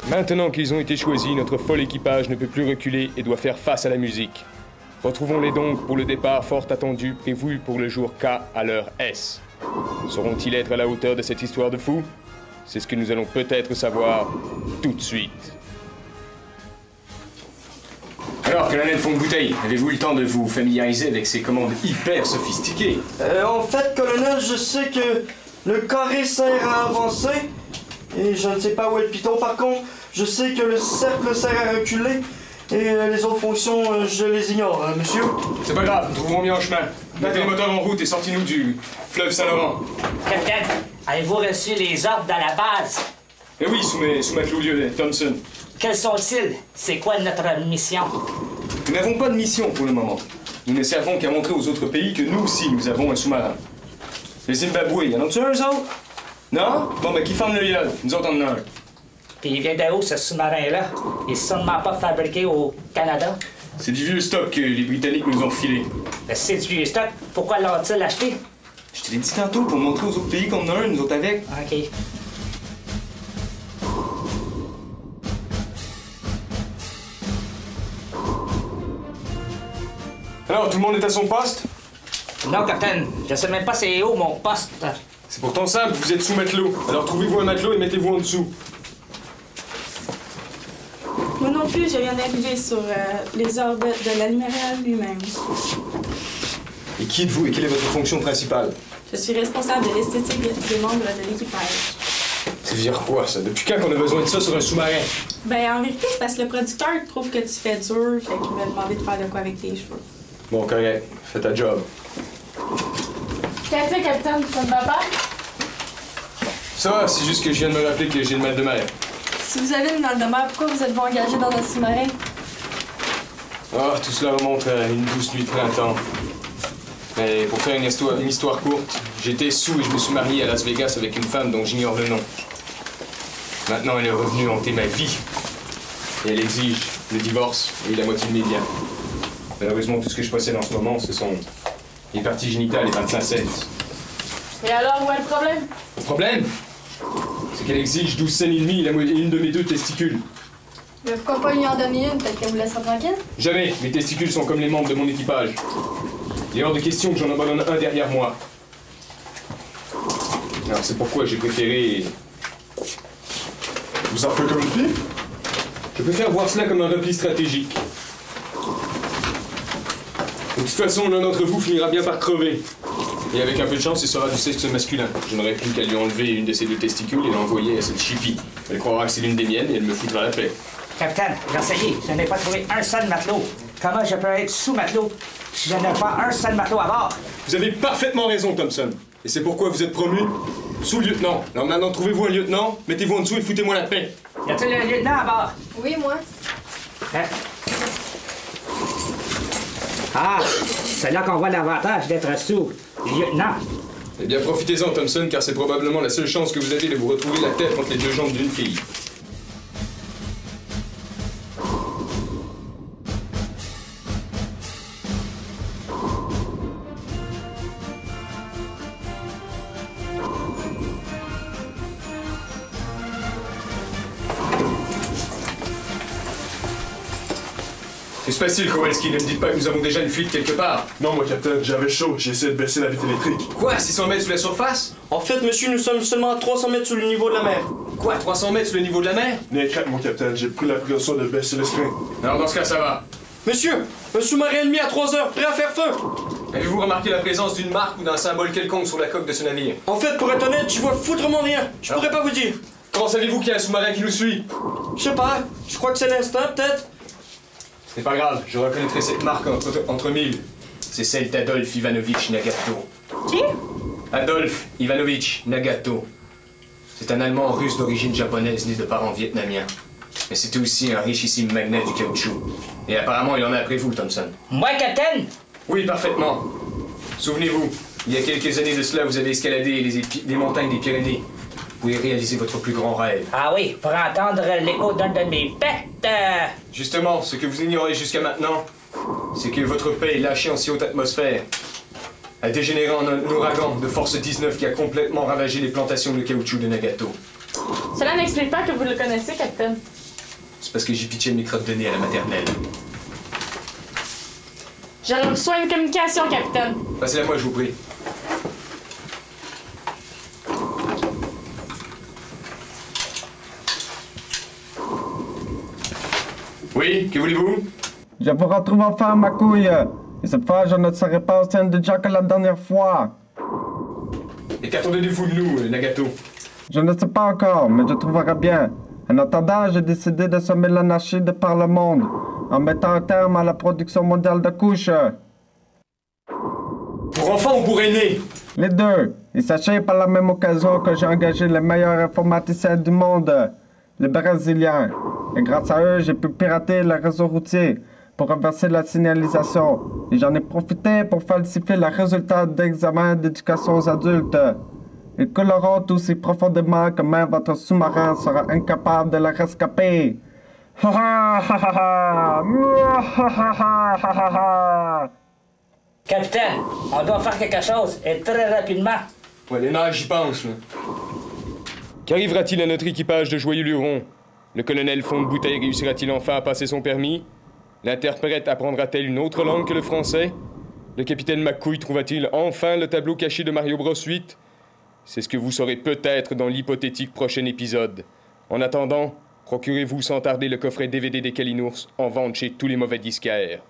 Maintenant qu'ils ont été choisis, notre fol équipage ne peut plus reculer et doit faire face à la musique. Retrouvons-les donc pour le départ fort attendu prévu pour le jour K à l'heure S. Sauront-ils être à la hauteur de cette histoire de fou? C'est ce que nous allons peut-être savoir tout de suite. Alors, colonel Fond de Bouteille, avez-vous eu le temps de vous familiariser avec ces commandes hyper sophistiquées? En fait, colonel, je sais que le carré sert à avancer, et je ne sais pas où est le piton. Par contre, je sais que le cercle sert à reculer, et les autres fonctions, je les ignore, monsieur. C'est pas grave, nous trouverons bien un chemin. Mettez les moteurs en route et sortez-nous du fleuve Saint-Laurent. Capitaine, avez-vous reçu les ordres de la base? Eh oui, sous matelot lieutenant Thompson. Quels sont-ils? C'est quoi notre mission? Nous n'avons pas de mission pour le moment. Nous ne servons qu'à montrer aux autres pays que nous aussi, nous avons un sous-marin. Les Zimbabwe, y en a-tu un, eux autres? Non? Bon, ben, qui forme le yacht? Nous autres, on en a un. Puis il vient de où, ce sous-marin-là? Il est sûrement pas fabriqué au Canada. C'est du vieux stock que les Britanniques nous ont filé. Ben, c'est du vieux stock. Pourquoi l'ont-ils acheté? Je te l'ai dit tantôt, pour montrer aux autres pays qu'on en a un, nous autres avec. OK. Alors, tout le monde est à son poste? Non, capitaine. Je sais même pas c'est où mon poste. C'est pourtant simple, vous êtes sous matelot. Alors trouvez-vous un matelot et mettez-vous en dessous. Moi non plus, je viens d'arriver sur les ordres de l'admiral lui-même. Et qui êtes-vous et quelle est votre fonction principale? Je suis responsable de l'esthétique des membres de l'équipage. Ça veut dire quoi, ça? Depuis quand qu'on a besoin de ça sur un sous-marin? Ben, en vérité, c'est parce que le producteur trouve que tu fais dur, fait qu'il m'a demandé de faire de quoi avec tes cheveux. Bon, correct. Fais ta job. Qu'est-ce que capitaine, ça ne va pas? Ça va, c'est juste que je viens de me rappeler que j'ai le mal de mer. Si vous avez le mal de mer, pourquoi vous êtes-vous engagé dans un sous-marin? Ah, tout cela remonte à une douce nuit de printemps. Mais pour faire une histoire courte, j'étais sous et je me suis marié à Las Vegas avec une femme dont j'ignore le nom. Maintenant, elle est revenue hanter ma vie. Et elle exige le divorce et la moitié de mes biens. Malheureusement, tout ce que je possède en ce moment, ce sont les parties génitales et 25 cents. Et alors, où est le problème? Le problème, c'est qu'elle exige 12 cents et demi et une de mes 2 testicules. Mais pourquoi pas lui en donner une, peut-être qu'elle vous laissera tranquille? Jamais. Mes testicules sont comme les membres de mon équipage. Il est hors de question que j'en abandonne un derrière moi. Alors c'est pourquoi j'ai préféré... Vous en faites comme une fille? Je préfère voir cela comme un repli stratégique. De toute façon, l'un d'entre vous finira bien par crever. Et avec un peu de chance, il sera du sexe masculin. Je n'aurai plus qu'à lui enlever une de ses 2 testicules et l'envoyer à cette chipie. Elle croira que c'est l'une des miennes et elle me foutra la paix. Capitaine, j'ai essayé. Je n'ai pas trouvé un seul matelot. Comment je peux être sous-matelot si je n'ai pas un seul matelot à bord? Vous avez parfaitement raison, Thompson. Et c'est pourquoi vous êtes promu sous-lieutenant. Alors maintenant, trouvez-vous un lieutenant, mettez-vous en dessous et foutez-moi la paix. Y a-t-il un lieutenant à bord? Oui, moi. Hein? Ah, c'est là qu'on voit l'avantage d'être sous-lieutenant. Eh bien, profitez-en, Thompson, car c'est probablement la seule chance que vous avez de vous retrouver la tête entre les 2 jambes d'une fille. Que se passe-t-il, Kowalski? Ne me dites pas que nous avons déjà une fuite quelque part. Non, moi, capitaine, j'avais chaud. J'ai essayé de baisser la vitre électrique. Quoi? 600 mètres sous la surface? En fait, monsieur, nous sommes seulement à 300 mètres sous le niveau de la mer. Quoi? 300 mètres sous le niveau de la mer? N'ayez crainte, mon capitaine. J'ai pris la précaution de baisser le string. Alors dans ce cas, ça va. Monsieur, un sous-marin ennemi à 3 heures, prêt à faire feu! Avez-vous remarqué la présence d'une marque ou d'un symbole quelconque sur la coque de ce navire? En fait, pour être honnête, je vois foutrement rien. Je pourrais pas vous dire. Comment savez-vous qu'il y a un sous-marin qui nous suit? Je sais pas, je crois que c'est l'instinct, peut-être. Ce n'est pas grave, je reconnaîtrai cette marque entre mille. C'est celle d'Adolf Ivanovitch Nagato. Qui? Adolf Ivanovitch Nagato. C'est un Allemand russe d'origine japonaise né de parents vietnamiens. Mais c'était aussi un richissime magnat du caoutchouc. Et apparemment, il en a après vous, Thompson. Moi, capitaine? Oui, parfaitement. Souvenez-vous, il y a quelques années de cela, vous avez escaladé les montagnes des Pyrénées. Vous avez réalisé votre plus grand rêve. Ah oui, pour entendre l'écho d'un de mes pets. Justement, ce que vous ignorez jusqu'à maintenant, c'est que votre paix lâchée en si haute atmosphère a dégénéré en un ouragan de force 19 qui a complètement ravagé les plantations de caoutchouc de Nagato. Cela n'explique pas que vous le connaissez, capitaine. C'est parce que j'ai pitché mes crottes de nez à la maternelle. Je reçois une communication, capitaine. Passez-la moi, je vous prie. Oui, que voulez-vous? Je vous retrouve enfin, ma couille. Et cette fois, je ne serai pas au sein de Jack que la dernière fois. Et qu'attendez-vous de nous, Nagato? Je ne sais pas encore, mais je trouverai bien. En attendant, j'ai décidé de semer l'anarchie de par le monde, en mettant un terme à la production mondiale de couches. Pour enfants ou pour aînés? Les deux. Et sachez par la même occasion que j'ai engagé les meilleurs informaticiens du monde, les Brésiliens. Et grâce à eux, j'ai pu pirater le réseau routier pour renverser la signalisation. Et j'en ai profité pour falsifier les résultats d'examen d'éducation aux adultes. Ils couleront aussi profondément que même votre sous-marin sera incapable de les rescaper. Ha ha ha ha ha ha ha. Capitaine, on doit faire quelque chose, et très rapidement. Ouais, les nages, j'y pense, là. Qu'arrivera-t-il à notre équipage de joyeux lurons? Le colonel Fond-de-Bouteille réussira-t-il enfin à passer son permis? L'interprète apprendra-t-elle une autre langue que le français? Le capitaine McCouille trouvera-t-il enfin le tableau caché de Mario Bros 8? C'est ce que vous saurez peut-être dans l'hypothétique prochain épisode. En attendant, procurez-vous sans tarder le coffret DVD des Kalinours en vente chez tous les mauvais disquaires.